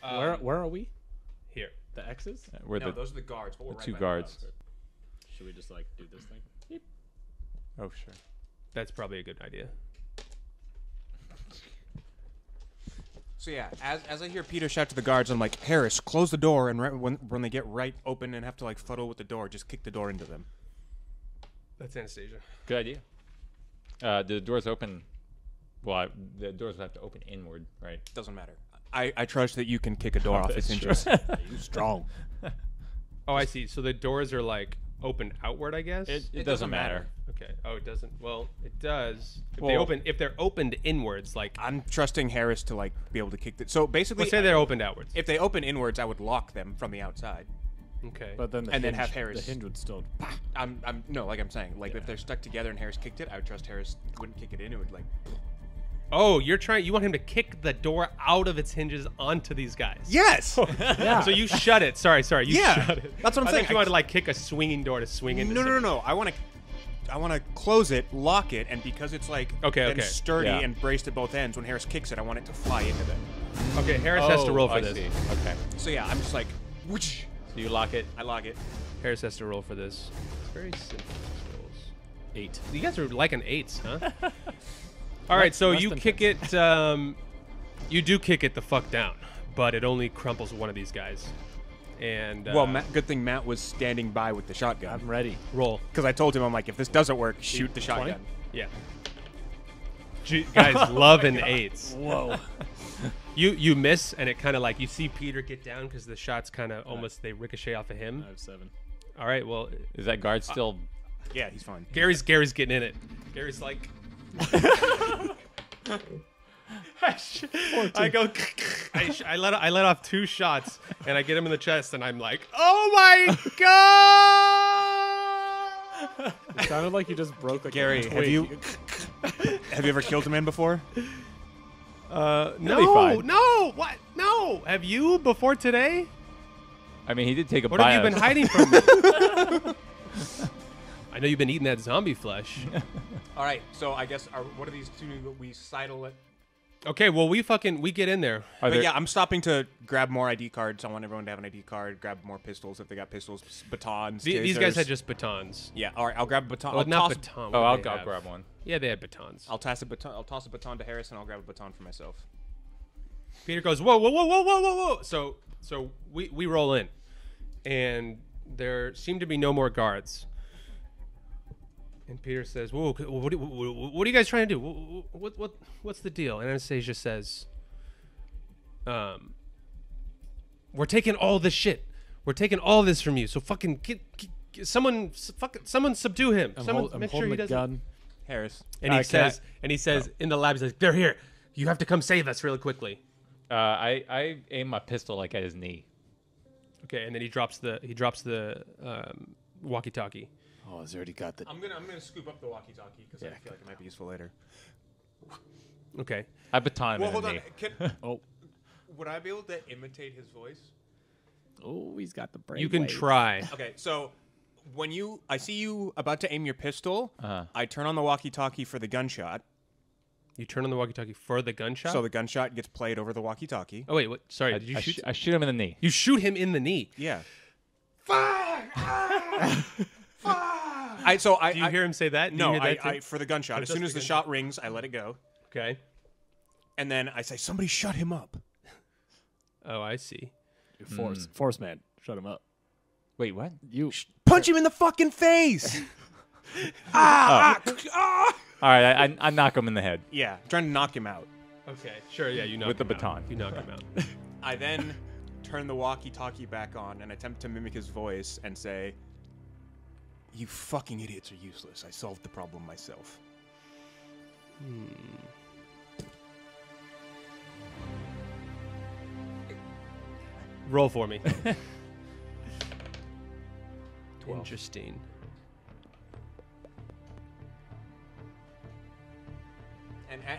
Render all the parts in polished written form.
Where are we? Here. The X's? We're No, the those are the guards. But we're right two by the guards. Should we just like do this thing? Beep. Oh sure. That's probably a good idea. So yeah, as I hear Peter shout to the guards, I'm like, Harris, close the door, and when they get right open and have to like fuddle with the door, just kick the door into them. That's Anastasia. Good idea. The doors open. Well, the doors have to open inward, right? Doesn't matter. I trust that you can kick a door off its hinges. You strong. Oh, I see. So the doors are like open outward, I guess. It doesn't matter. Okay. Oh, it doesn't. Well, it does. Well- If they're opened inwards, like I'm trusting Harris to like be able to kick the. So basically, let's say they're opened outwards. if they open inwards, I would lock them from the outside. Okay. But then the And then hinge, have Harris- The hinge would still. I'm no, like I'm saying, like if they're stuck together and Harris kicked it, I would trust Harris wouldn't kick it in. It would like. Oh, you want him to kick the door out of its hinges onto these guys. Yes. Yeah. So you shut it. Sorry. You Yeah. shut it. That's what I'm I saying. thought you wanted to like kick a swinging door to swing into. No. I want to close it, lock it, and because it's like Okay. sturdy Yeah. and braced at both ends, when Harris kicks it, I want it to fly into them. Okay, Harris has to roll for I this. see. Okay. So yeah, I'm just like, whoosh, So you lock it. I lock it. Harris has to roll for this. It's very simple. Rolls. 8. You guys are liking 8s, huh? All right, so less you than kick it. You do kick it the fuck down, but it only crumples one of these guys. And Well, good thing Matt was standing by with the shotgun. I'm ready. roll. Because I told him, I'm like, if this doesn't work, shoot the 20? shotgun. Yeah. Guys love an 8s. Whoa. You miss, and it kind of like you see Peter get down because the shots kind of almost they ricochet off of him. I have 7. All right, well, Is that guard still? Yeah, he's fine. Gary's getting in it. Gary's like. I go. I let off 2 shots, and I get him in the chest, and I'm like, oh my god! It sounded like you just broke like Gary, a have twig. you ever killed a man before? No, fine. no, what? No, have you before today? I mean, he did take a What bite. have you been out of- hiding from me? I know you've been eating that zombie flesh. All right, so I guess what are these two that we sidle it? Okay, well we get in there. Are But there, yeah, I'm stopping to grab more ID cards. I want everyone to have an ID card. Grab more pistols if they got pistols, batons. These guys tasers. had just batons. Yeah, all right. I'll grab a baton. Well, I'll not toss, baton. oh, what I'll did they have? grab one. Yeah, they had batons. I'll toss a baton. I'll toss a baton to Harris, and I'll grab a baton for myself. Peter goes, whoa, whoa, whoa, whoa, whoa, whoa, whoa. So we roll in, and there seem to be no more guards. And Peter says, whoa, what are you guys trying to do? What's the deal? And Anastasia says, we're taking all this shit. We're taking all this from you. So fucking someone subdue him. I'm Someone I'm make sure holding he the doesn't. gun. Harris. And he can says, in the lab, he's like, they're here. You have to come save us really quickly. I aim my pistol like at his knee. Okay, and then he drops the walkie-talkie. Oh, he's already got the. I'm gonna scoop up the walkie-talkie because I feel like it might be useful later. Okay. I baton him Well, in hold the on. knee. Oh. Would I be able to imitate his voice? Oh, he's got the brain. You can try. Okay, so when I see you about to aim your pistol, Uh-huh. I turn on the walkie-talkie for the gunshot, You turn on the walkie-talkie for the gunshot. so the gunshot gets played over the walkie-talkie. Oh wait, what? Sorry, did you shoot? I shoot him in the knee. You shoot him in the knee. Yeah. Do you hear him say that? Do No, you hear that I too? for the gunshot. As just soon as the the shot rings, I let it go, Okay. and then I say, "Somebody shut him up." Oh, I see. Force man. Shut him up. Wait, what? You. Punch him in the fucking face. All right, I knock him in the head. Yeah, I'm trying to knock him out. Okay, sure. Yeah, you knock With the him baton. Out. You knock him out. I then turn the walkie-talkie back on and attempt to mimic his voice and say, "You fucking idiots are useless. I solved the problem myself." Roll for me. Interesting.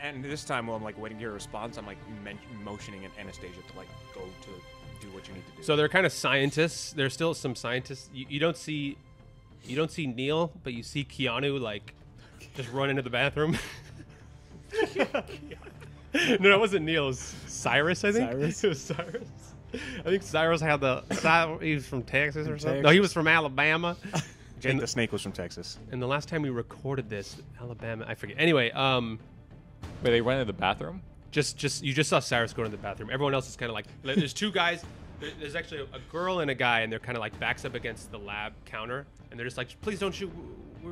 And this time, while I'm like waiting to hear a response, I'm like motioning at Anastasia to like go to do what you need to do. So they're kind of scientists. There's still some scientists. You don't see Neil, but you see Keanu like just run into the bathroom. No, it wasn't Neil. It was Cyrus, I think. Cyrus? It was Cyrus. I think Cyrus had he was from Texas or something. No, Texas. he was from Alabama. Jake the Snake was from Texas. And the last time we recorded this, Alabama, I forget. Anyway, Wait, they went to the bathroom? you just saw Cyrus go to the bathroom. Everyone else is kind of like there's two guys. There's actually a girl and a guy, and they're kind of like backs up against the lab counter, and they're just like, please don't shoot.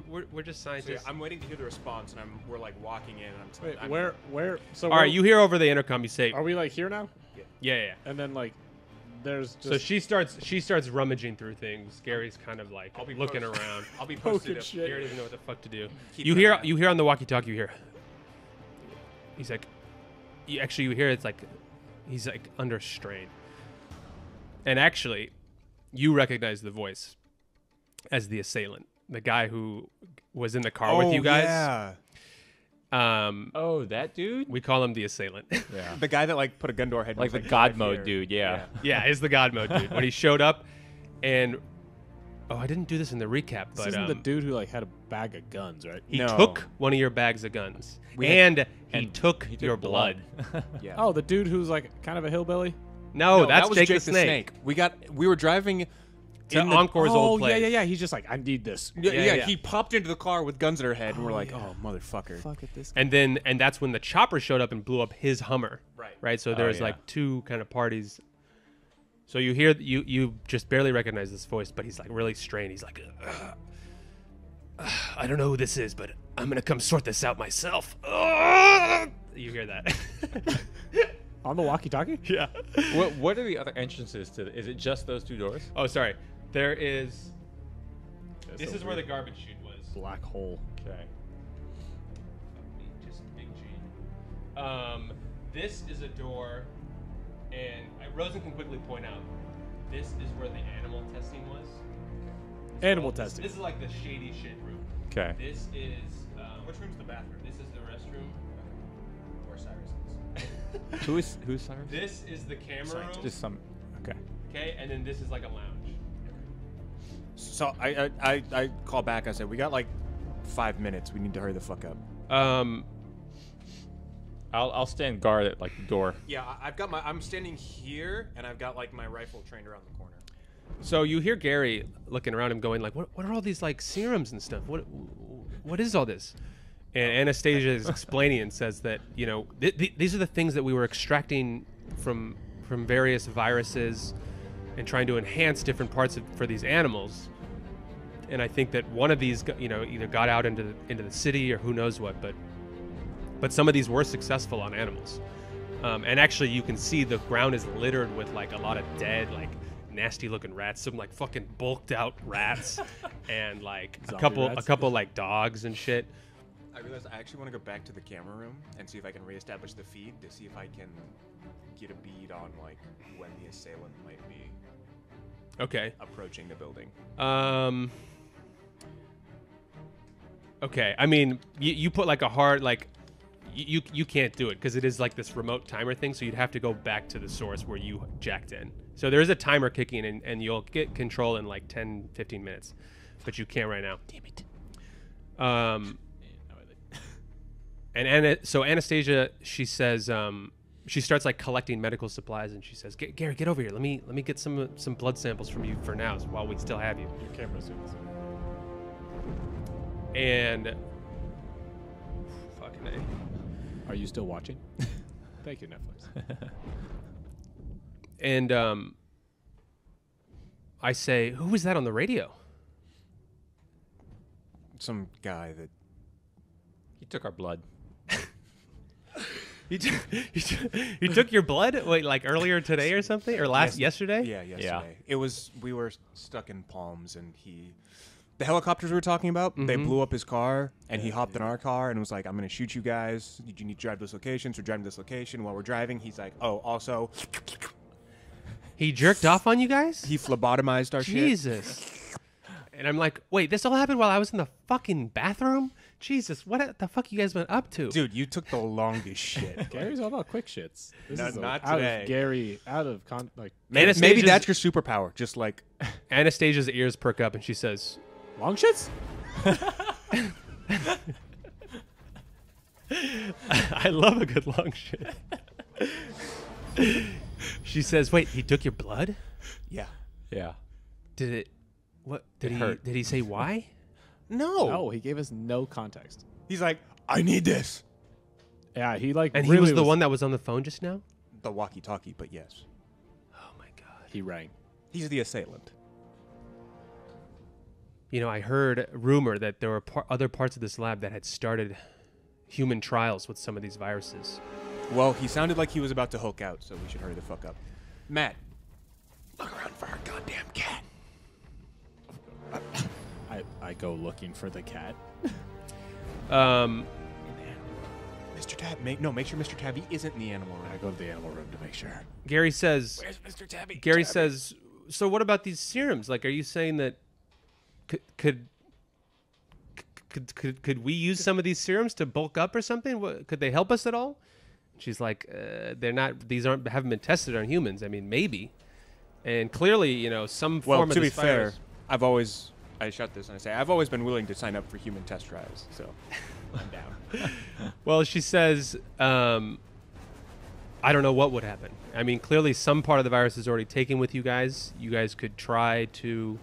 We're just So scientists. I'm waiting to hear the response, and we're like walking in, and Wait, I'm where? So All right, you hear over the intercom. You say, are we like here now? yeah. And then like, there's just So she starts rummaging through things. Gary's kind of like I'll be looking posted. around. I'll be Poking posted. If, shit. Gary doesn't know what the fuck to do. Keep You an hear eye. you hear on the walkie-talkie. You hear. He's like, you hear it's like, he's like under strain. And actually, you recognize the voice as the assailant, the guy who was in the car with you guys. Yeah. Oh, that dude? We call him the assailant. Yeah. The guy that like put a gun to our head. and Like was the God "Right mode here." dude, yeah. Yeah, it's the God mode dude. When he showed up, and I didn't do this in the recap, this but isn't the dude who like had a bag of guns, right? he No. took one of your bags of guns, We had- and he took your blood. Yeah. Oh, the dude who's like kind of a hillbilly. No, No, that's that was Jake, Jake the Snake. We were driving To in the- Encore's old place. yeah. He's just like, I need this. Yeah, Yeah. He popped into the car with guns at her head, and we're like, yeah. "Oh, motherfucker!" Fuck at this. And that's when the chopper showed up and blew up his Hummer. Right. Right. So there's yeah. like two kind of parties. So you hear you just barely recognize this voice, but he's like really strained. He's like, I don't know who this is, but I'm gonna come sort this out myself. You hear that? On the walkie-talkie? Yeah. What are the other entrances to is it just those two doors? Oh, sorry. There is. That's This so is where the weird. garbage chute was. Black hole. Okay. Just big G. This is a door, and Rosen can quickly point out. This is where the animal testing was. Animal This testing. is like the shady shit room. Okay. This is. Which room's the bathroom? This is the restroom. Where Cyrus is. Who's Cyrus? This is the camera room. Just some. Okay. Okay, and then this is like a lounge. So I call back. I said, "We got like 5 minutes. We need to hurry the fuck up." I'll stand guard at like the door. Yeah, I'm standing here, and I've got like my rifle trained around the corner. So you hear Gary looking around him, going like, "What are all these like serums and stuff? What is all this?" And Anastasia is explaining and says that these are the things that we were extracting from various viruses and trying to enhance different parts for these animals. And I think that one of these, either got out into the city or who knows what, but some of these were successful on animals. And actually, you can see the ground is littered with like a lot of dead, like nasty looking rats, some like fucking bulked out rats, and like a Zombie rats. couple like dogs and shit. I realized I actually want to go back to the camera room and see if I can reestablish the feed to see if I can get a bead on like when the assailant might be Okay. approaching the building. Okay. I mean, you put like a hard like. You can't do it because it is like this remote timer thing, so you'd have to go back to the source where you jacked in. So there is a timer kicking in, and you'll get control in like 10, 15 minutes, but you can't right now. Damn it. So Anastasia, she says, she starts like collecting medical supplies, and she says, "Gary, get over here. Let me get some blood samples from you for now, while we still have you." Your camera's doing this. And fucking A. Are you still watching? Thank you, Netflix. And I say, "Who was that on the radio?" Some guy that He took our blood. He took your blood? Wait, like earlier today or something, or yesterday? Yeah, yesterday. It was we were stuck in Palms, and the helicopters we were talking about, they blew up his car, and he hopped in our car and was like, "I'm gonna shoot you guys. You need to drive this location." So we're driving this location. While we're driving, he's like, "Oh, also, He jerked off on you guys? he phlebotomized our shit." Jesus. And I'm like, wait, this all happened while I was in the fucking bathroom? Jesus, what the fuck you guys been up to? Dude, you took the longest shit. Gary's all about quick shits. This No, is not out today. of Gary, out of like Maybe Anastasia's- that's your superpower. Just like Anastasia's ears perk up and she says, long shits. I love a good long shit. She says, "Wait, he took your blood? Yeah. Yeah. Did it? What did It he? hurt. Did he say why? No. No, he gave us no context. He's like, I need this. Yeah, he like And really he was the one that was on the phone just now. The walkie-talkie, but yes. Oh my god. he rang. He's the assailant. You know, I heard rumor that there were other parts of this lab that had started human trials with some of these viruses. Well, he sounded like he was about to Hulk out, so we should hurry the fuck up. Matt, look around for our goddamn cat. I go looking for the cat. Um, Mr. Tab, make sure Mr. Tabby isn't in the animal room. I go to the animal room to make sure. Gary says. Where's Mr. Tabby? Gary Tabby. says. So what about these serums? Like, are you saying that could we use some of these serums to bulk up or something? Could they help us at all? She's like, they're not. These haven't been tested on humans. I mean, maybe. And clearly, you know, some Well, form of to be this fair, virus. I shut this and I say, I've always been willing to sign up for human test trials, so I'm down. Well, she says, I don't know what would happen. I mean, clearly some part of the virus is already taken with you guys. You guys could try to,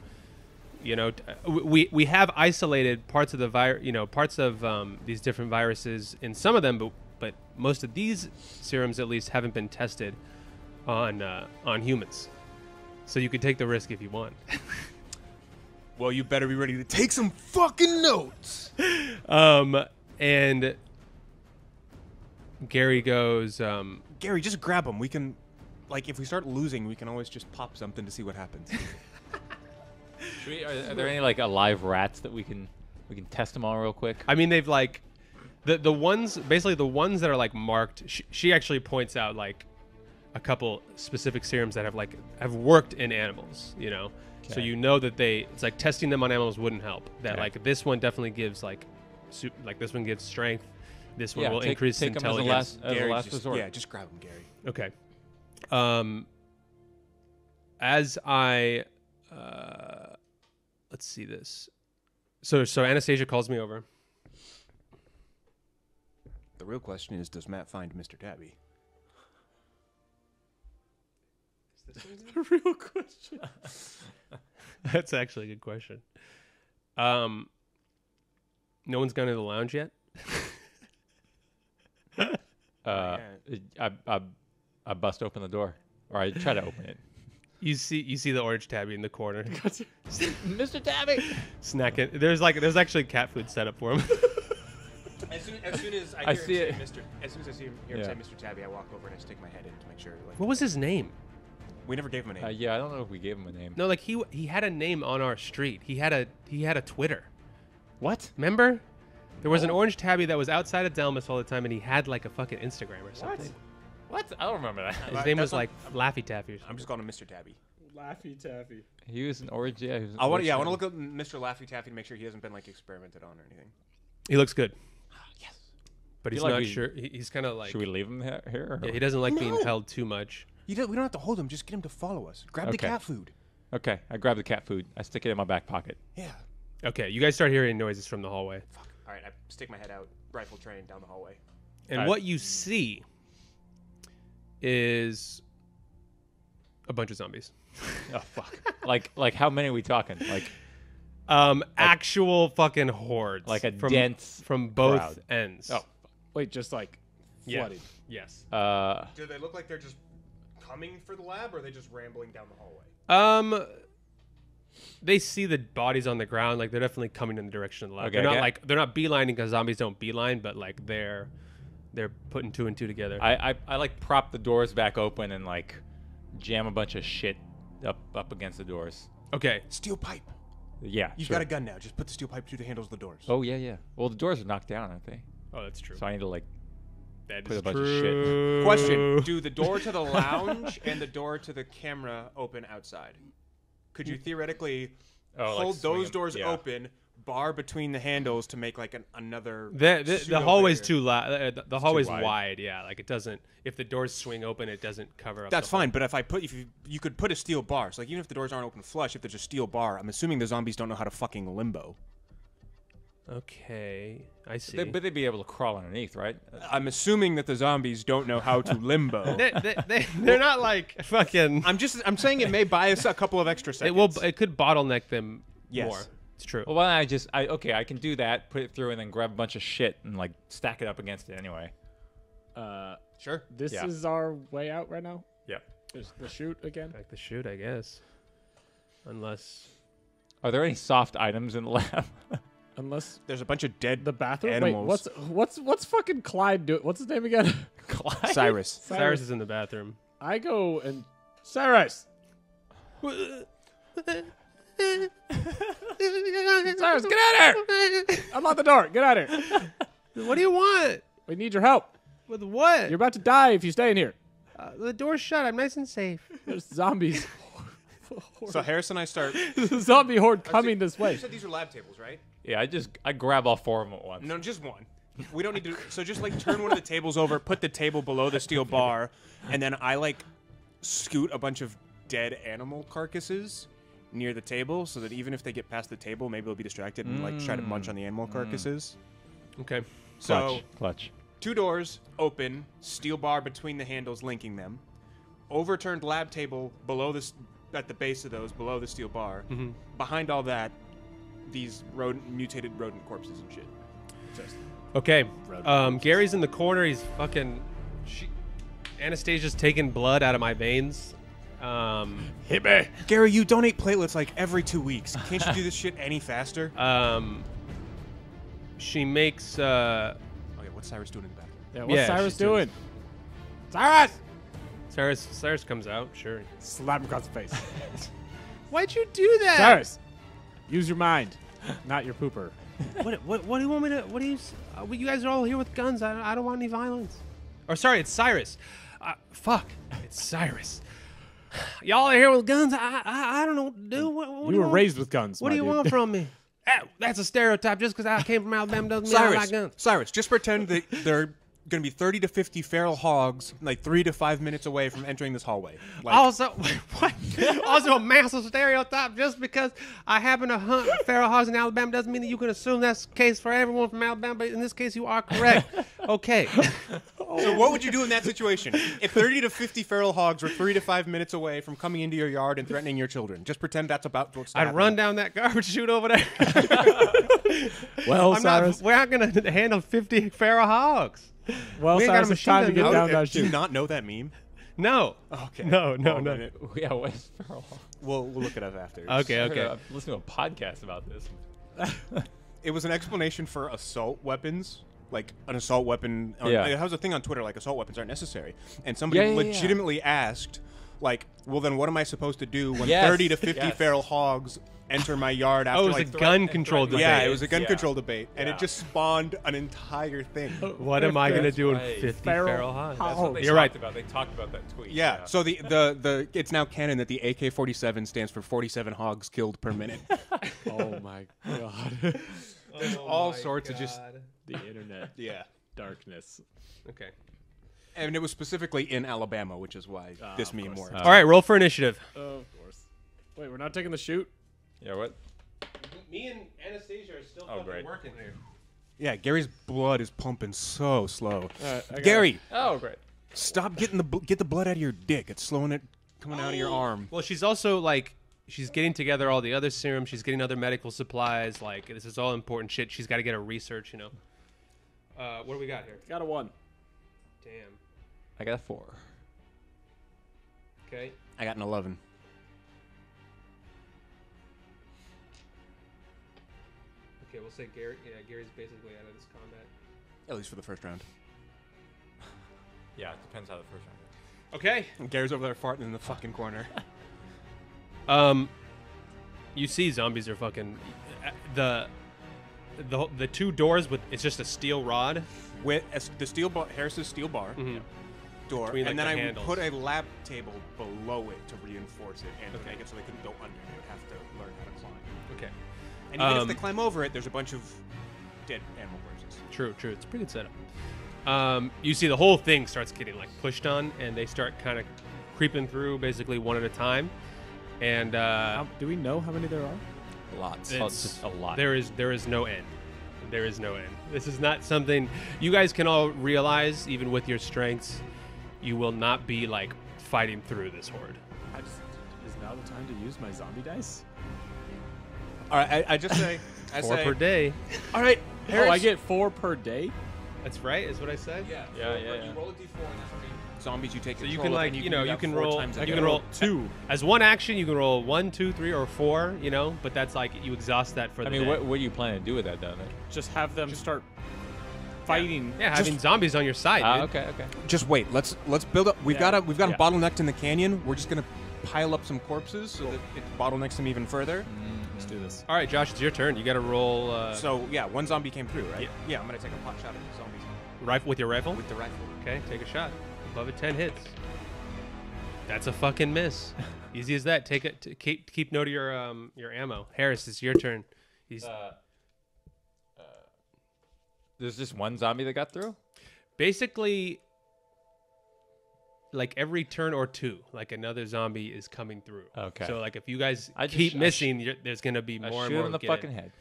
you know, we have isolated parts of the virus, you know, parts of these different viruses in some of them, but most of these serums at least haven't been tested on humans. So you could take the risk if you want. Well, you better be ready to take some fucking notes. And Gary goes, Gary, just grab him. We can, like, if we start losing, we can always just pop something to see what happens. Are there any like alive rats that we can test them all real quick? I mean, they've like the ones, basically the ones that are like marked. She actually points out like a couple specific serums that have worked in animals, you know. So Okay. you know that it's like testing them on animals wouldn't help. That Okay. like this one definitely gives like this one gives strength. This one Yeah, will take increase them as a intelligence. last Gary, just, resort. yeah, just grab him, Gary. Okay. As I let's see this. So Anastasia calls me over. The real question is, does Matt find Mr. Tabby? The real question. That's actually a good question. No one's gone to the lounge yet. I bust open the door, or I try to open it. You see the orange tabby in the corner, Mr. Tabby. snacking. There's actually cat food set up for him. As soon as I see it. As soon as I see him Yeah. say Mr. Tabby, I walk over and I stick my head in to make sure. Like, What was his name? we never gave him a name. Yeah, I don't know if we gave him a name. No, like he had a name on our street. He had a Twitter. What? Remember? There was an orange tabby that was outside of Delmas all the time, and he had like a fucking Instagram or something. What? I don't remember that. His name was That's like Laffy Taffy. Or I'm something. just calling him Mr. Tabby. Laffy Taffy. He was an orange. Yeah, he was an I want orange to tabby. look at Mr. Laffy Taffy to make sure he hasn't been like experimented on or anything. He looks good, Yes. but he's Feel like not we- sure. He's kind of like Should we leave him here? yeah, he doesn't like being No. held too much. We don't have to hold him. Just get him to follow us. Grab the Okay. cat food. Okay, I grab the cat food. I stick it in my back pocket. Yeah. Okay, you guys start hearing noises from the hallway, Fuck. All right. I stick my head out, rifle train down the hallway. and Alright. what you see is a bunch of zombies. Oh fuck! like how many are we talking? Like Actual fucking hordes, like a from, dense from both crowd. ends. Oh. Wait, just like yeah, flooded. yes. Do they look like they're just coming for the lab, or are they just rambling down the hallway? They see the bodies on the ground, like they're definitely coming in the direction of the lab. Okay, They're not yeah. like they're not beelining because zombies don't beeline, but like they're putting two and two together. I like prop the doors back open and like jam a bunch of shit up against the doors. Okay, Steel pipe. Yeah, You've sure. got a gun now. Just put the steel pipe through the handles of the doors. Oh yeah. Well, the doors are knocked down, aren't they? oh that's true. So I need to like. That put is a bunch of shit. true. Question: do the door to the lounge and the door to the camera open outside? Could you theoretically like hold swing those 'em? doors Yeah. open, bar between the handles to make like another? The pseudo hallway's barrier? too the hallway's wide. wide. Yeah, like it doesn't. If the doors swing open, it doesn't cover up. That's the hole. fine, but if you could put a steel bar, so like even if the doors aren't open flush, if there's a steel bar, I'm assuming the zombies don't know how to fucking limbo. Okay, I see. But they'd be able to crawl underneath, right? I'm assuming that the zombies don't know how to limbo. They're not like fucking. I'm saying it may buy us a couple of extra seconds. It could bottleneck them Yes. more. It's true. Well, why don't I can do that, put it through, and then grab a bunch of shit and like stack it up against it anyway. Sure. This Yeah. is our way out right now. Yep. Is the shoot again? Like the shoot, I guess. Unless. Are there any soft items in the lab? Unless There's a bunch of dead the bathroom. animals. Wait, what's fucking Clyde doing? What's his name again? Clyde? Cyrus. Cyrus is in the bathroom. I go and Cyrus. Cyrus, get out of here! I'm on the door. Get out of here. What do you want? We need your help. With what? You're about to die if you stay in here. The door's shut. I'm nice and safe. There's zombies. So Harris and I start. There's a zombie horde coming this way. You said these are lab tables, right? Yeah, I grab all 4 of them at once. No, just one. We don't need to. So just like turn one of the tables over, put the table below the steel bar, and then I like scoot a bunch of dead animal carcasses near the table, so that even if they get past the table, maybe they'll be distracted and like try to munch on the animal carcasses. Okay. So Clutch. 2 doors open, steel bar between the handles linking them, overturned lab table below this at the base of those below the steel bar. Behind all that, these mutated rodent corpses and shit. Okay. Gary's in the corner. He's fucking. Anastasia's taking blood out of my veins. Hit me. Gary, you donate platelets like every 2 weeks. Can't you do this shit any faster? She makes. Okay, what's Cyrus doing in the bathroom? Yeah, what's Yeah, Cyrus she's doing- doing? Cyrus! Cyrus comes out. Sure. Slap him across the face. Why'd you do that? Cyrus, use your mind, not your pooper. What do you want me to? What do you? You guys are all here with guns. I don't want any violence. Or sorry, it's Cyrus. Fuck, it's Cyrus. Y'all are here with guns. I don't know what to do. What do You were want? raised with guns. What my do you dude. want from me? That's a stereotype. Just because I came from Alabama doesn't mean I like guns. Cyrus, just pretend that they're going to be 30 to 50 feral hogs, like 3 to 5 minutes away from entering this hallway. Like, Also, what? Also a massive stereotype. Just because I happen to hunt feral hogs in Alabama doesn't mean that you can assume that's the case for everyone from Alabama. But in this case, you are correct. Okay. so what would you do in that situation? If 30 to 50 feral hogs were 3 to 5 minutes away from coming into your yard and threatening your children, just pretend that's about what's I'd happening. run down that garbage chute over there. Well, We're not going to handle 50 feral hogs. well, we ain't got a Cyrus, it's time to machine get gun. down that Do you chute. not know that meme? No. Okay. No. Yeah, what is feral? We'll look it up after. Okay. I'm listening to a podcast about this. It was an explanation for assault weapons. Like an assault weapon. Yeah. It was a thing on Twitter, like assault weapons aren't necessary. And somebody Yeah. legitimately asked, like, well, then what am I supposed to do when Yes, 30 to 50 yes. feral hogs enter my yard after, Oh, it was like, a gun control threatening- debate. yeah, it was a gun Yeah. control debate. And Yeah. it just spawned an entire thing. What am I going to do in right. 50 Feral feral hogs? That's what they You're talked right. about. They talked about that tweet. Yeah, so the it's now canon that the AK-47 stands for 47 hogs killed per minute. Oh my god. There's all sorts of just The internet. yeah. Darkness. Okay. And it was specifically in Alabama, which is why this of meme course. worked. All right, roll for initiative. Of course. Wait, we're not taking the shoot? Yeah, what? Me and Anastasia are still fucking great. working here. Yeah, Gary's blood is pumping so slow. I got Gary, Oh, great. stop getting get the blood out of your dick. It's slowing it coming out of your arm. Well, she's also like, she's getting together all the other serum. She's getting other medical supplies. Like, this is all important shit. She's got to get her research, you know. What do we got here? Got a 1. Damn. I got a 4. Okay. I got an 11. Okay, we'll say Gary. Yeah, Gary's basically out of this combat. At least for the first round. Yeah, it depends how the first round goes. Okay. Gary's over there farting in the fucking corner. You see, zombies are fucking the 2 doors with it's just a steel rod. With the steel bar, Mm-hmm. Harris's steel bar door, Between, like, and then the I handles. put a lab table below it to reinforce it and to Okay. make it so they couldn't go under. They would have to learn how to climb. Okay. And even if they climb over it, there's a bunch of dead animal corpses. True. It's a pretty good setup. You see the whole thing starts getting like pushed on, and they start kind of creeping through, basically one at a time. And Do we know how many there are? Lots. It's Just a lot. there is no end. There is no end. This is not something you guys can all realize, even with your strengths. You will not be like fighting through this horde. Is now the time to use my zombie dice? All right, I just say, 4 per day. All right, Harris. Oh, I get 4 per day? That's right. Is what I said. Yeah, Yeah, so, yeah, like, yeah. you roll a d4, and that's how many zombies you take. So you control can of, like and you know do you that can 4 roll times a you day. can roll 2. as one action. You can roll 1, 2, 3, or 4. You know, but that's like you exhaust that for I the mean, day. what do you plan to do with that, down there? Just have them start fighting. Yeah, having zombies on your side. Dude. Okay. Just wait. Let's build up. We've Yeah. got them Yeah. bottlenecked in the canyon. We're just gonna pile up some corpses so that it bottlenecks them even further. Let's do this. All right, Josh, it's your turn. You got to roll So yeah, one zombie came through, right? Yeah. I'm gonna take a pot shot at the zombies rifle with your rifle. with the rifle. Okay, take a shot. Above it, 10 hits. That's a fucking miss. Easy as that. Take it. Keep note of your ammo. Harris, it's your turn. He's There's just one zombie that got through. basically like every turn or two, like another zombie is coming through. Okay. So like if you guys I just- keep I sh- missing, there's gonna be I more and shoot more. him in the getting- fucking head.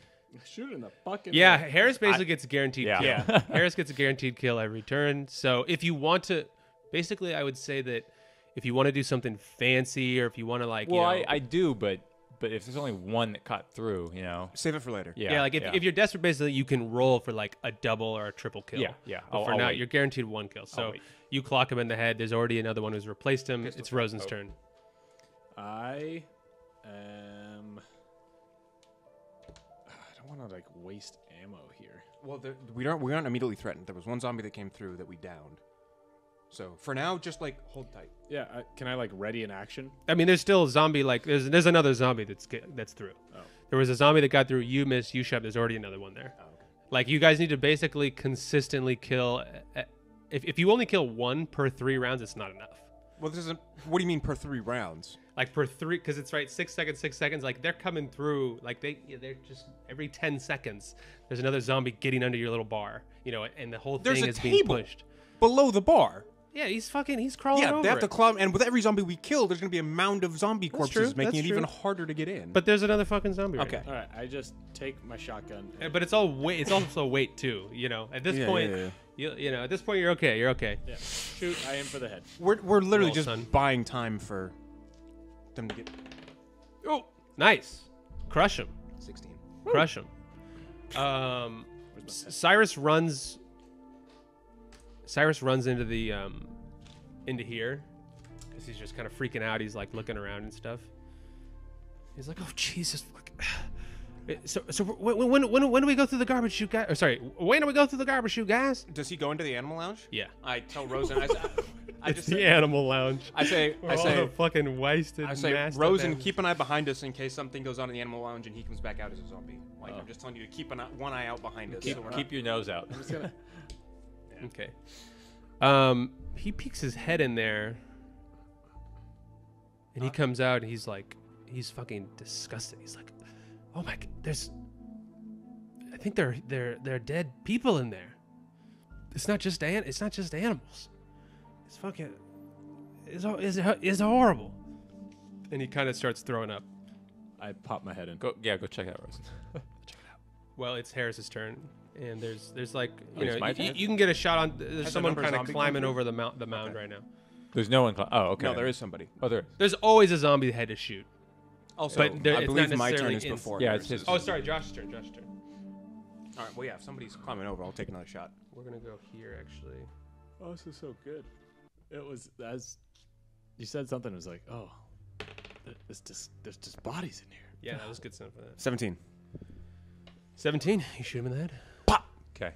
Shoot in the fucking. Yeah, Harris basically gets a guaranteed Yeah. kill. Yeah. Harris gets a guaranteed kill every turn. So if you want to, basically, I would say that if you want to do something fancy or if you want to like, Well, you know, I do, but if there's only one that caught through, you know. Save it for later. yeah, like if you're desperate, basically you can roll for like a double or a triple kill. Yeah. But for I'll now, wait. you're guaranteed one kill. So wait. you clock him in the head. There's already another one who's replaced him. Pistol It's shot. Rosen's turn. I am. I don't want to like waste ammo here. Well, we aren't immediately threatened. There was one zombie that came through that we downed. So for now, just like hold tight. Yeah, can I like ready an action? I mean, there's still a zombie. Like there's another zombie that's through. Oh. There was a zombie that got through. You missed. You shot. There's already another one there. Oh, okay. Like you guys need to basically consistently kill. If you only kill 1 per 3 rounds, it's not enough. Well, this isn't. What do you mean per 3 rounds? Like per 3, because it's right 6 seconds, 6 seconds. Like they're coming through. Like they're just every 10 seconds. There's another zombie getting under your little bar. You know, and the whole There's thing a is being table. pushed. Below the bar. Yeah, he's crawling Yeah, over they have it. to climb, and with every zombie we kill, there's gonna be a mound of zombie corpses, true, making that's it even true. harder to get in. But there's another fucking zombie. Right Okay. now. All right, I just take my shotgun. But it's all weight. It's also weight too. You know, at this Yeah, point, yeah, You know, at this point, you're okay. You're okay. Yeah, shoot! I aim for the head. we're literally Roll, just son. buying time for them to get Oh, nice. Crush him. 16. Crush him. Cyrus runs into the into here because he's just kind of freaking out. He's like looking around and stuff. He's like, "Oh Jesus, fuck." So when do we go through the garbage chute, guys? Or sorry, when do we go through the garbage chute, guys? Does he go into the animal lounge? Yeah, I tell Rosen. I it's just the say, animal lounge. I say fucking wasted. I say mashed up Rosen, animals. keep an eye behind us in case something goes on in the animal lounge and he comes back out as a zombie. Like I'm just telling you to keep one eye out behind us. so we're Keep your nose out. I'm just gonna. Okay. He peeks his head in there, and he comes out, and he's fucking disgusted. He's like, "Oh my, I think there are dead people in there. It's not just animals. It's fucking, it's horrible." And he kind of starts throwing up. I pop my head in. Go check out Rosen. Well, it's Harris's turn, and there's like Oh, it's my turn? you can get a shot on. There's Has someone another kind of zombie come climbing through? over the mound right now. There's no one. Okay. No, there is somebody. Oh, there. There's always a zombie head to shoot. Also, But there- I it's believe not my turn necessarily is in- before. Yeah, it's yours. his. Oh, sorry, Josh's turn. All right. Well, yeah. If somebody's climbing over, I'll take another shot. We're gonna go here actually. Oh, this is so good. It was as you said something. It was like, oh, there's just bodies in here. Yeah, that was good stuff for that. 17. 17. You shoot him in the head. Okay.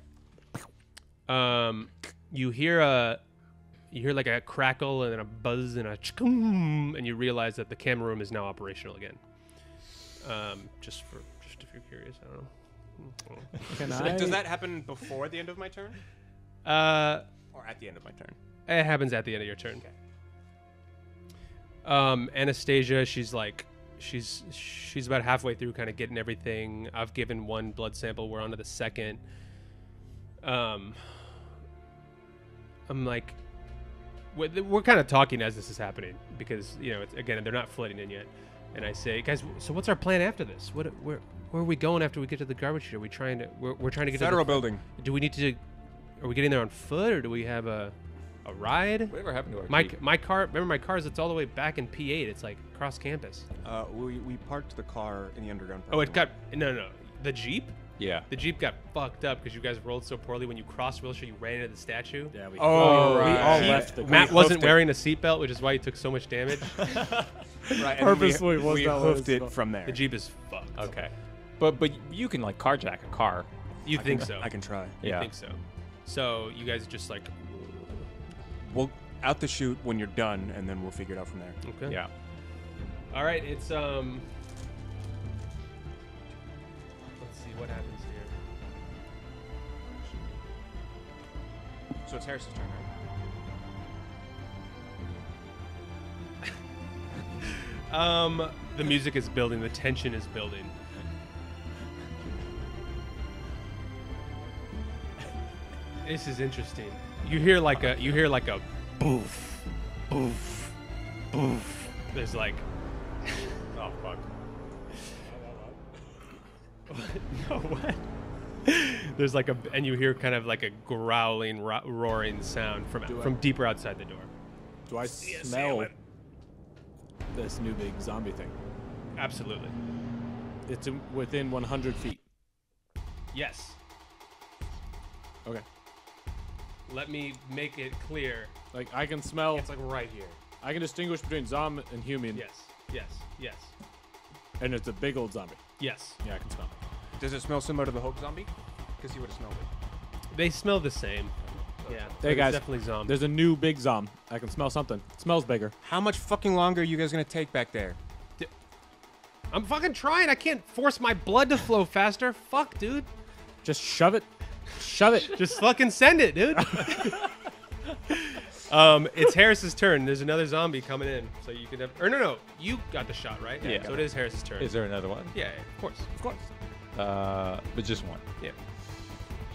You hear like a crackle and then a buzz and a chkum, and you realize that the camera room is now operational again. Just if you're curious, I don't know. Can I? Does that happen before the end of my turn, or at the end of my turn? It happens at the end of your turn. Anastasia, she's about halfway through, kind of getting everything. I've given one blood sample. We're on to the second. I'm like, we're kind of talking as this is happening because it's, again, they're not flooding in yet. And I say, guys, so what's our plan after this? Where are we going after we get to the garbage chute? Are we trying to? We're trying to get Federal to the, building. Do we need to? Are we getting there on foot, or do we have a ride? Whatever happened to our My Jeep? my car. Remember my car's. It's all the way back in P8. It's like across campus. We parked the car in the underground. Oh, it parking got no. The Jeep. Yeah. The Jeep got fucked up because you guys rolled so poorly when you crossed Wilshire. You ran into the statue. Yeah, we, Oh, we right. all He- left the Matt We wasn't hoofed it. wearing a seatbelt, which is why he took so much damage. lot. Right, and Purposely was we not letting hoofed us it go. from there. The Jeep is fucked. Okay. But you can like carjack a car. You I think can- so? I can try. You Yeah. think so? So you guys just like We'll out the chute when you're done, and then we'll figure it out from there. okay. Yeah. All right. It's Let's see what happens here. So it's Harris's turn, right? The music is building. The tension is building. This is interesting. You hear like a boof, boof, boof. There's like Oh fuck. no what? There's like and you hear kind of like a growling, roaring sound from deeper outside the door. Do I smell this new big zombie thing? Absolutely. It's within 100 feet. Yes. Okay. Let me make it clear. Like I can smell. It's like right here. I can distinguish between zombie and human. Yes. Yes. Yes. And it's a big old zombie. Yes. Yeah, I can smell it. Does it smell similar to the Hope zombie? Because he would have smelled it. They smell the same. Yeah. Hey but it's guys, definitely zombie. there's a new big zom. I can smell something. It smells bigger. How much fucking longer are you guys gonna take back there? I'm fucking trying. I can't force my blood to flow faster. Fuck, dude. Just shove it. Shove it. Just fucking send it, dude. It's Harris's turn. There's another zombie coming in, so you could have. Or no, you got the shot, right? Yeah. So it is Harris's turn. Is there another one? Yeah, of course. Of course. But just one. Yeah.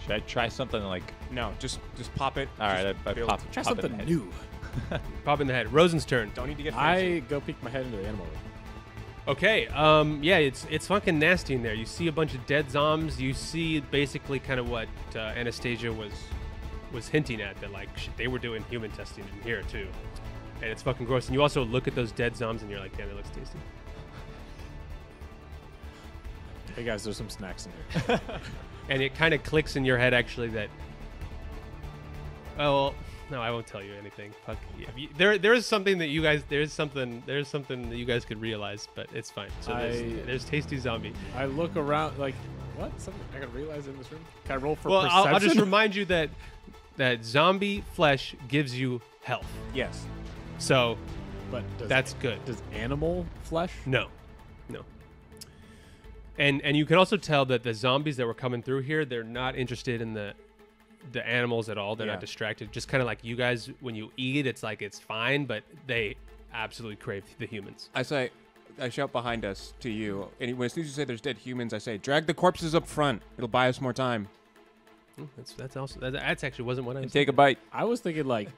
Should I try something like? No, just pop it. All right, I build. pop. Try pop it in something the head. new. Pop in the head. Rosen's turn. Don't need to get fancy. I go peek my head into the animal room. Okay. Yeah, it's fucking nasty in there. You see a bunch of dead zombs. You see basically kind of what Anastasia was hinting at, that like they were doing human testing in here too, and it's fucking gross. And you also look at those dead zombies and you're like, damn, that looks tasty. Hey guys, there's some snacks in here. And it kind of clicks in your head actually that. Oh, well, no, I won't tell you anything. Fuck. Yeah. There is something that you guys there's something that you guys could realize, but it's fine. So there's tasty zombie. I look around like, what? Something I can realize in this room? Can I roll for Well, perception? I'll just remind you that zombie flesh gives you health. Yes. So But that's good. Does animal flesh? No. And you can also tell that the zombies that were coming through here, they're not interested in the animals at all. They're Yeah. not distracted. Just kind of like you guys, when you eat, it's like it's fine, but they absolutely crave the humans. I shout behind us to you. And as soon as you say there's dead humans, I say, drag the corpses up front. It'll buy us more time. That's actually wasn't what I was. Take a bite. I was thinking like,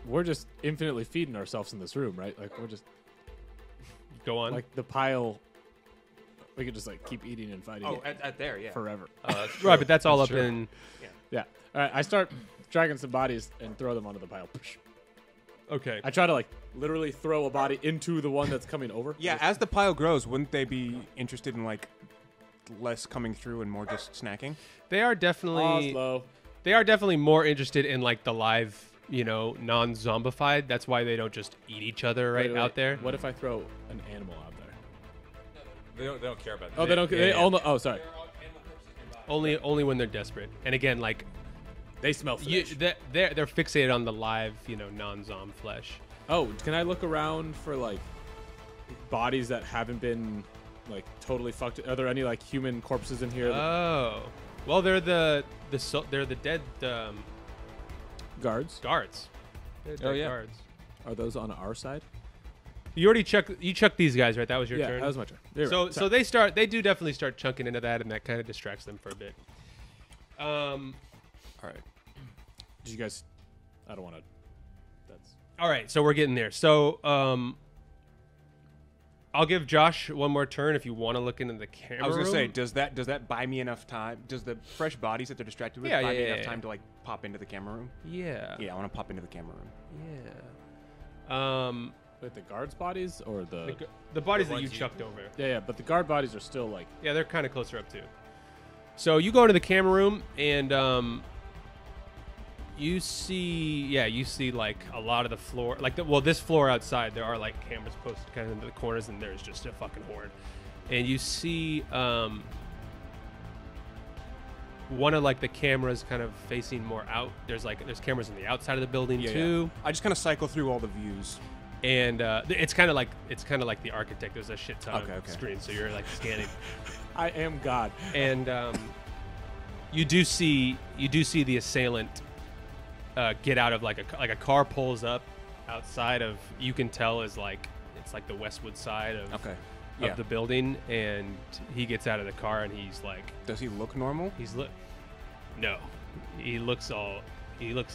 we're just infinitely feeding ourselves in this room, right? Like we're just Go on. like the pile. We could just like keep eating and fighting it at there, yeah. forever. Right, but that's all That's up true. in. Yeah. All right. I start dragging some bodies and throw them onto the pile. Okay. I try to like literally throw a body into the one that's coming over. Yeah, as the pile grows, wouldn't they be interested in like less coming through and more just snacking? They are definitely. Oslo. They are definitely more interested in like the live, non-zombified. That's why they don't just eat each other Wait, out there. What if I throw an animal out there? They don't care about that. Oh, they don't. They all know. Oh, sorry. Only when they're desperate. And again, like They smell fish. they're fixated on the live, non-zom flesh. Oh, can I look around for like bodies that haven't been like totally fucked? Are there any like human corpses in here? Oh, well, they're the dead Guards? guards. They're dead yeah. guards. Are those on our side? You already chucked these guys, right? That was your Yeah, turn. that was my turn. You're So right. so Sorry. they do definitely start chunking into that, and that kind of distracts them for a bit. All right. Did you guys? I don't want to. That's All right, so we're getting there. So I'll give Josh one more turn if you want to look into the camera I was gonna say, room. does that buy me enough time? Does the fresh bodies that they're distracted with Yeah, buy yeah, me yeah, enough yeah. time to like pop into the camera room? Yeah. Yeah, I want to pop into the camera room. Yeah. Wait, the guards' bodies or The bodies that ones you you- chucked over. Yeah, but the guard bodies are still like. Yeah, they're kind of closer up too. So you go into the camera room and you see like a lot of the floor, like this floor outside. There are like cameras posted kind of into the corners, and there's just a fucking horde. And you see one of like the cameras kind of facing more out. There's cameras on the outside of the building too. I just kind of cycle through all the views. And it's kind of like the architect. There's a shit ton Okay, of okay. screens, so you're like scanning. I am God. And you do see the assailant get out of like a car pulls up outside of, you can tell is like it's like the Westwood side of Okay. of Yeah. the building, and he gets out of the car and he's like Does he look normal? no, he looks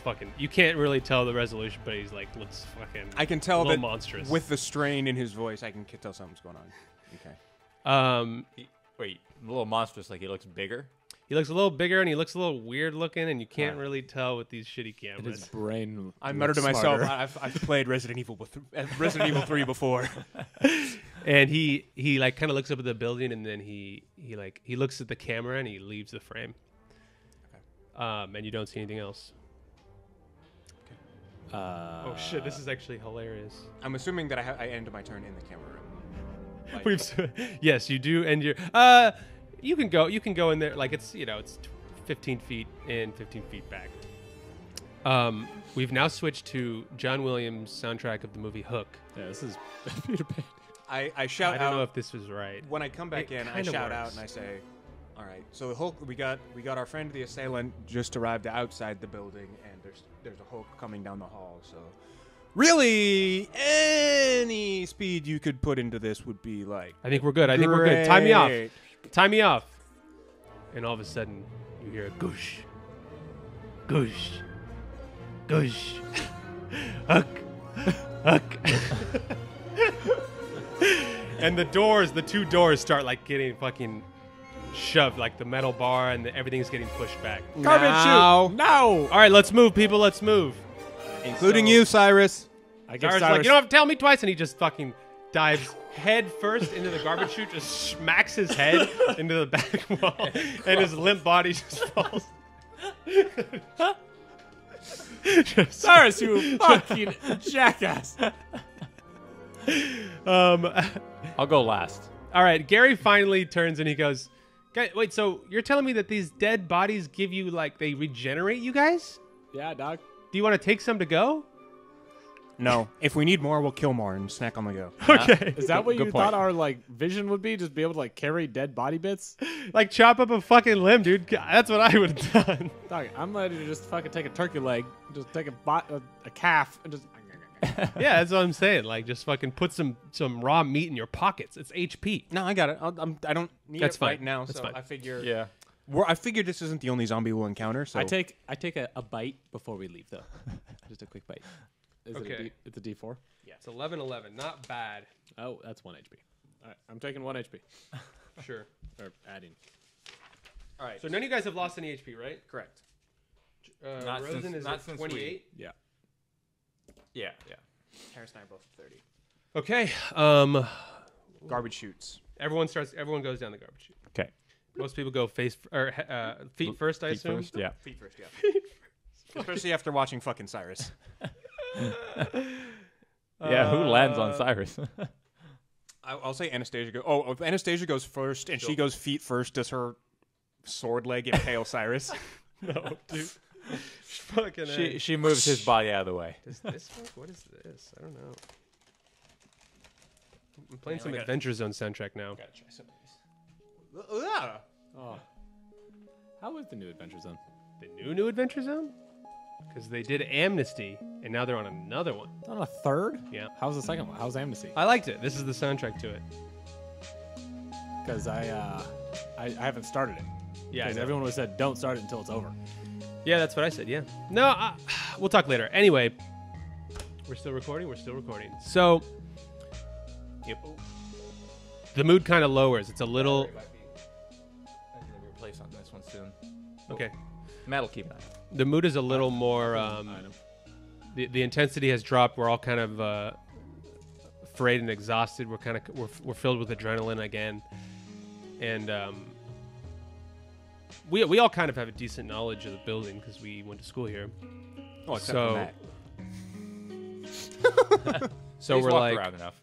fucking, you can't really tell the resolution, but he's like looks fucking I can tell a little that monstrous with the strain in his voice. I can tell something's going on. Okay. Wait, a little monstrous. Like he looks bigger. He looks a little bigger and he looks a little weird looking, and you can't really tell with these shitty And cameras. his brain. I looks muttered to myself, smarter. I've played Resident Evil 3 before. And he like kind of looks up at the building, and then he looks at the camera and he leaves the frame. And you don't see anything else. Oh shit! This is actually hilarious. I'm assuming that I end my turn in the camera room. Like, Yes, you do, and you're. You can go in there, like it's 15 feet in, 15 feet back. We've now switched to John Williams' soundtrack of the movie Hook. Yeah, this is Peter Pan. I shout I don't know out if this was right. when I come back It in. I kinda shout out works. and I say, "All right, so the Hulk. We got our friend the assailant just arrived outside the building, and there's a Hulk coming down the hall. So really, any speed you could put into this would be like I think we're good. I think we're good. Time me off. great." Time me off. And all of a sudden, you hear a goosh, goosh, goosh, huck, huck. And the two doors start like getting fucking shoved, like the metal bar and everything's getting pushed back. Garbage Now, chute. No. All right, let's move, people. Let's move. including you, Cyrus. I guess Cyrus is like, you don't have to tell me twice, and he just fucking dives head first into the garbage chute, just smacks his head into the back wall, and his limp body just falls. Cyrus, you fucking jackass. I'll go last. All right, Gary finally turns and he goes, wait, so you're telling me that these dead bodies give you, like, they regenerate you guys? Yeah, dog. Do you want to take some to go? No, if we need more, we'll kill more and snack on the go. Okay. Is that what Good you point. thought our like vision would be? Just be able to like carry dead body bits? Like, chop up a fucking limb, dude. That's what I would have done. Dog, I'm ready to just fucking take a turkey leg, just take a calf, and just. Yeah, that's what I'm saying. Like, just fucking put some raw meat in your pockets. It's HP. No, I got it. I don't need That's it right fine. now. That's so fine. I figure. Yeah. I figure this isn't the only zombie we'll encounter. So I take a bite before we leave, though. Just a quick bite. Is Okay. It's a D4. Yeah, it's 11-11. Not bad. Oh, that's 1 HP. All right, I'm taking 1 HP. Sure. Or adding. All right. So none of you guys have lost any HP, right? correct. Not Rosen since- is not at since 28. Yeah. Yeah. Yeah. Harris and I are both at 30. Okay. Garbage chutes. Everyone goes down the garbage chute. Okay. Most people go feet first, I Feet assume. first. Yeah. Feet first, yeah. Especially after watching fucking Cyrus. Yeah. Who lands on Cyrus? I'll say Anastasia go. Oh, if Anastasia goes first and she goes feet first, does her sword leg impale Cyrus? No, dude. Fucking she moves his body out of the way. Does this work? What is this? I don't know. I'm playing some Adventure Zone soundtrack now. Gotta try some of these. Oh. How is the new Adventure Zone? The new Adventure Zone? Because they did Amnesty, and now they're on another one. It's on a third? Yeah. How's the second one? How's Amnesty? I liked it. This is the soundtrack to it. Because I haven't started it. Yeah, I Because know. everyone would have said don't start it until it's over. Yeah, that's what I said. Yeah. No, we'll talk later. Anyway, we're still recording. So, yep. the mood kind of lowers. It's a little I'm gonna be replaced on this one soon. okay. Matt will keep an eye. The mood is a little more. The intensity has dropped. We're all kind of afraid and exhausted. We're filled with adrenaline again, and we all kind of have a decent knowledge of the building because we went to school here. Oh, except So- for Matt. So He's we're walked like, around enough.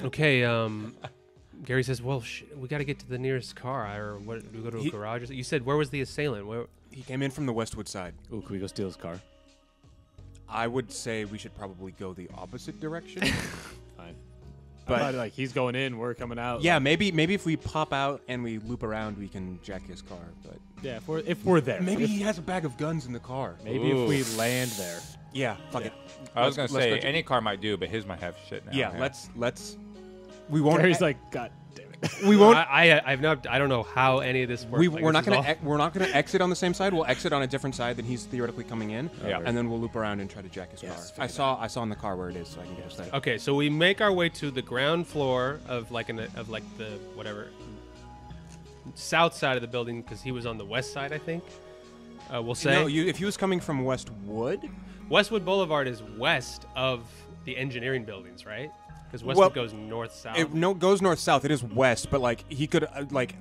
okay. Gary says, "Well, we got to get to the nearest car, or what? Do we go to a He- garage?" Or you said, "Where was the assailant?" Where? He came in from the Westwood side. Ooh, can we go steal his car? I would say we should probably go the opposite direction. Fine. But- But like he's going in, we're coming out. Yeah, maybe if we pop out and we loop around, we can jack his car. But Yeah. If we're there. maybe If- he has a bag of guns in the car. maybe if we land there. Yeah, fuck it. I was gonna Let's say go to- any car might do, but his might have shit now. Yeah, let's. We won't. Gary's like, God damn it. we won't. I've not. I don't know how any of this works. Like, We're this not is gonna we're not gonna exit on the same side. We'll exit on a different side than he's theoretically coming in. Yeah. and then we'll loop around and try to jack his Yes, car. I saw in the car where it is, so I can get us there. Okay, so we make our way to the ground floor of the whatever south side of the building because he was on the west side, I think. We'll say No, if he was coming from Westwood, Westwood Boulevard is west of the engineering buildings, right? Because Westwood goes north south. it goes north south. It is west, but like he could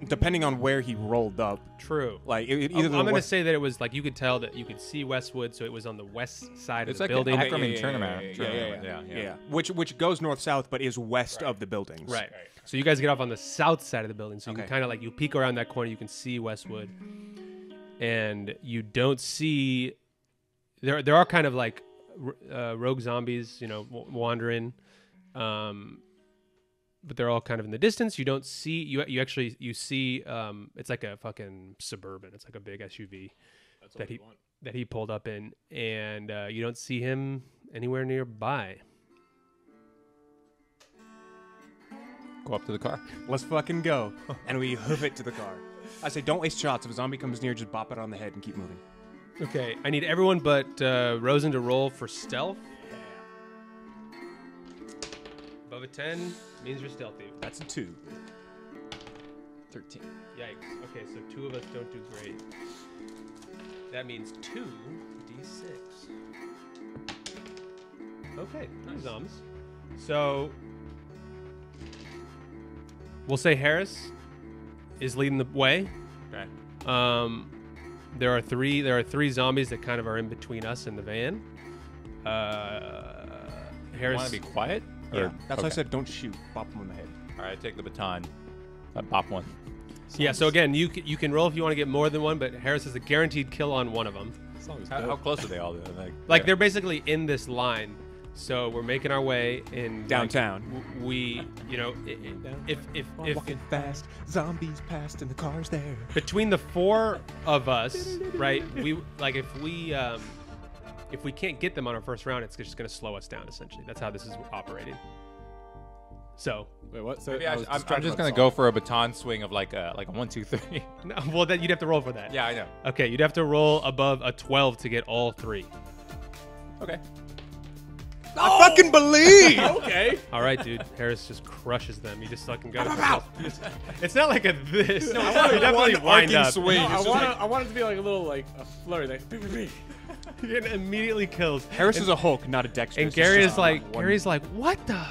depending on where he rolled up, True. like either I'm the going to west. say that it was like you could tell that you could see Westwood, so it was on the west side It's of like the building. an Ackerman turnaround. Yeah. Which goes north south, but is west of the buildings. Right. So you guys get off on the south side of the building, so you Okay. can kind of like you peek around that corner, you can see Westwood, and you don't see. There are kind of like rogue zombies, wandering, but they're all kind of in the distance. You don't see you actually see it's like a fucking Suburban. It's like a big SUV that he pulled up in, and you don't see him anywhere nearby. Go up to the car. Let's fucking go, and we hoof it to the car. I say, don't waste shots. If a zombie comes near, just bop it on the head and keep moving. Okay, I need everyone but Rosen to roll for stealth. Above a 10 means you're stealthy. That's a 2. 13. Yikes. Okay, so two of us don't do great. That means 2d6. Okay, nice. Zoms. So we'll say Harris is leading the way. Okay. There are three zombies that kind of are in between us and the van. Harris. Want to be quiet? Yeah, that's why I okay. said don't shoot. Bop him on the head. All right, I take the baton. I bop one. Yeah. So again, you can roll if you want to get more than one, but Harris is a guaranteed kill on one of them. As long as How close are they all? Like they're basically in this line. So we're making our way in Downtown. Like, we, if Walking fast, zombies past, and the car's there. between the four of us, right? We like if we can't get them on our first round, it's just going to slow us down. Essentially, that's how this is operating. So, Wait, what? So Maybe I was I'm distracted just by the gonna go song. for a baton swing of like a 1, 2, 3. no, well, then you'd have to roll for that. Yeah, I know. Okay, you'd have to roll above a 12 to get all three. Okay. I fucking believe. Okay. All right, dude. Harris just crushes them. He just fucking goes. It's not like a this. No, I want you definitely one wind arcing up. swing. No, It's just I want it to be like a little like a flurry. Like, It immediately kills. Harris is a Hulk, not a Dexter. And Gary is like, what the?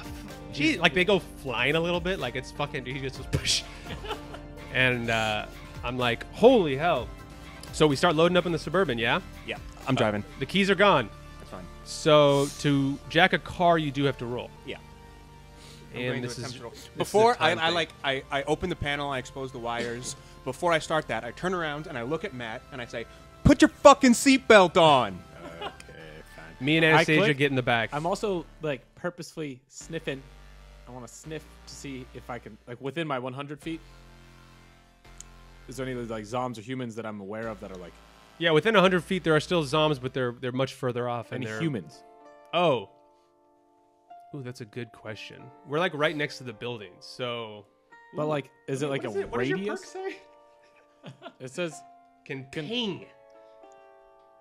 Gee, like they go flying a little bit, like it's fucking. He just goes push. And I'm like, holy hell! So we start loading up in the Suburban, yeah. Yeah, I'm driving. The keys are gone. That's fine. So to jack a car, you do have to roll. Yeah. And this is Before a time thing. I open the panel, I expose the wires. Before I start that, I turn around and I look at Matt and I say, "Put your fucking seatbelt on." okay, fine. Me and I Anastasia click. get in the back. I'm also like purposefully sniffing. I want to sniff to see if I can, like, within my 100 feet. Is there any like zombs or humans that I'm aware of that are like Yeah, within 100 feet there are still zombs, but they're much further off. And any they're humans? Oh. Ooh, that's a good question. We're like right next to the building, so. But like, is it like a What does your perk radius? say? It says Can ping.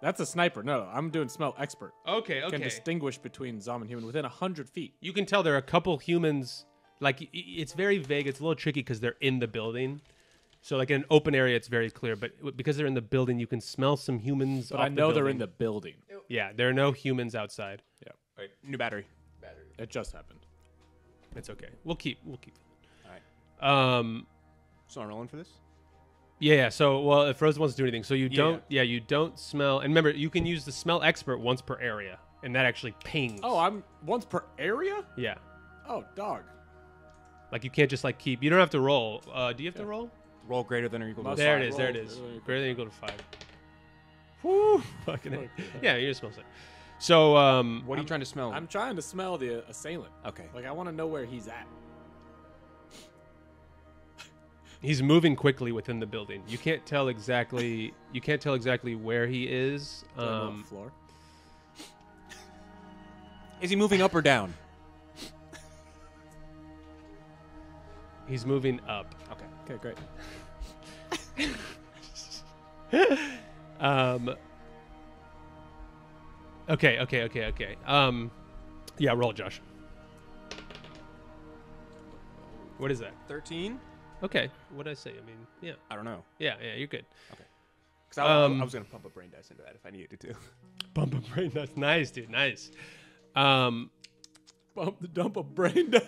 that's a sniper. No, I'm doing smell expert. Okay, Can okay. distinguish between zombie and human within 100 feet. You can tell there are a couple humans like it's very vague. It's a little tricky because they're in the building. So like in an open area, it's very clear. But because they're in the building, you can smell some humans. But off I know the they're in building. the building. Yeah, there are no humans outside. Yeah, New battery. it just happened. It's okay. We'll keep. All right. So I'm rolling for this. yeah. So well, if Rose wants to do anything, so you don't. Yeah, you don't smell. And remember, you can use the smell expert once per area, and that actually pings. Oh, I'm once per area. yeah. Oh, dog. Like you can't just like keep. You don't have to roll. Do you have to roll? Roll greater than or equal to Must- There five it is. There it rolls. is. Greater than or equal to 5. Woo! Fucking A. Yeah, you're supposed to. So What are you trying to smell? I'm trying to smell the assailant. Okay. Like I want to know where he's at. he's moving quickly within the building. You can't tell exactly. You can't tell exactly where he is. Do I know what floor. Is he moving up or down? He's moving up. Okay. Okay, great. Okay. Yeah, roll, Josh. What is that? 13? Okay. What did I say? I mean, yeah. I don't know. Yeah, you're good. Because I was going to pump a brain dice into that if I needed to. Bump a brain. That's nice, dude. Nice. Bump the dump of brain. Dead.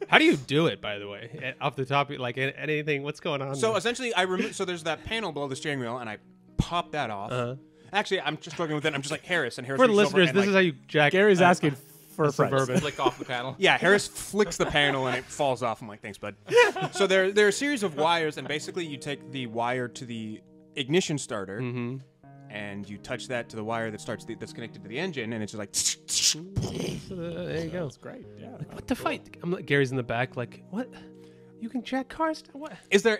How do you do it, by the way? Off the top, like anything? What's going on? So there? essentially, I remove. So there's that panel below the steering wheel, and I pop that off. Uh-huh. Actually, I'm just struggling with it. I'm just like Harris, and Harris. For the reaches over listeners, and, this like- is how you jack. Gary's asking for a price. Suburban. Flick off the panel. Yeah, Harris flicks the panel and it falls off. I'm like, thanks, bud. So there are a series of wires, and basically you take the wire to the ignition starter, Mm-hmm. and you touch that to the wire that that's connected to the engine, and it's just like. There you go. That's great. Yeah. What the fight? I'm like, Gary's in the back, like, what? You can jack cars? What? Is there?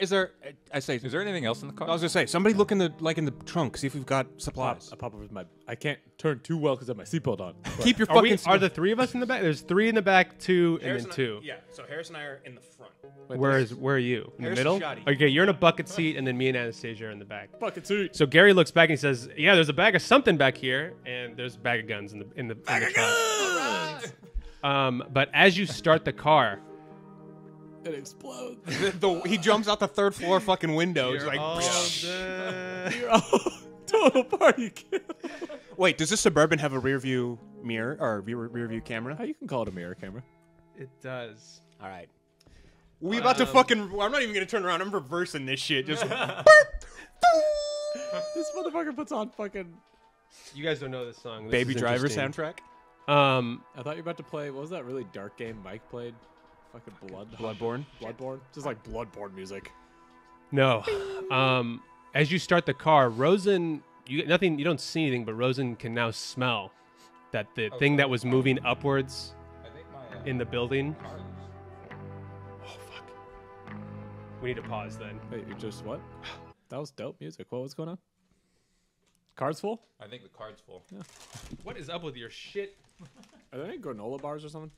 I say. Is there anything else in the car? I was gonna say, somebody look in the trunk, see if we've got supplies. I pop up with my. I can't turn too well because I have my seatbelt on. but- Keep your Are, fucking. are the three of us in the back? There's 3 in the back, 2, and then 2. Yeah. So Harris and I are in the front. Where are you? In Harris the middle? and Shoddy. Okay, you're in a bucket seat, and then me and Anastasia are in the back. bucket suit. So Gary looks back and he says, "Yeah, there's a bag of something back here, and there's a bag of guns in the trunk." But as you start the car, It explodes. He jumps out the third floor fucking window. He's you're like, all dead. You're all total party kid. wait, does this Suburban have a rear view mirror or rear view camera? You can call it a mirror camera. It does. All right. We about to fucking. I'm not even gonna turn around. I'm reversing this shit. Just. This motherfucker puts on fucking. You guys don't know this song. This Baby is Driver interesting. soundtrack. I thought you were about to play. What was that really dark game Mike played? Fucking Bloodborne. Bloodborne. Just like Bloodborne music. No. As you start the car, Rosen, you don't see anything, but Rosen can now smell that the thing that was moving upwards I think my in the building. car is- Oh fuck. We need to pause then. Wait, you just what? That was dope music. What was going on? Cards full? I think the card's full. What is up with your shit? Are there any granola bars or something?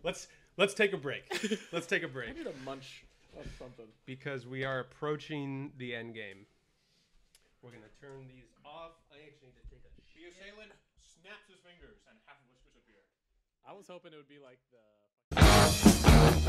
Let's take a break. Let's take a break need a munch of something. because we are approaching the end game. We're gonna turn these off. I actually need to take a The assailant snaps his fingers and half of whiskers appear. I was hoping it would be like the.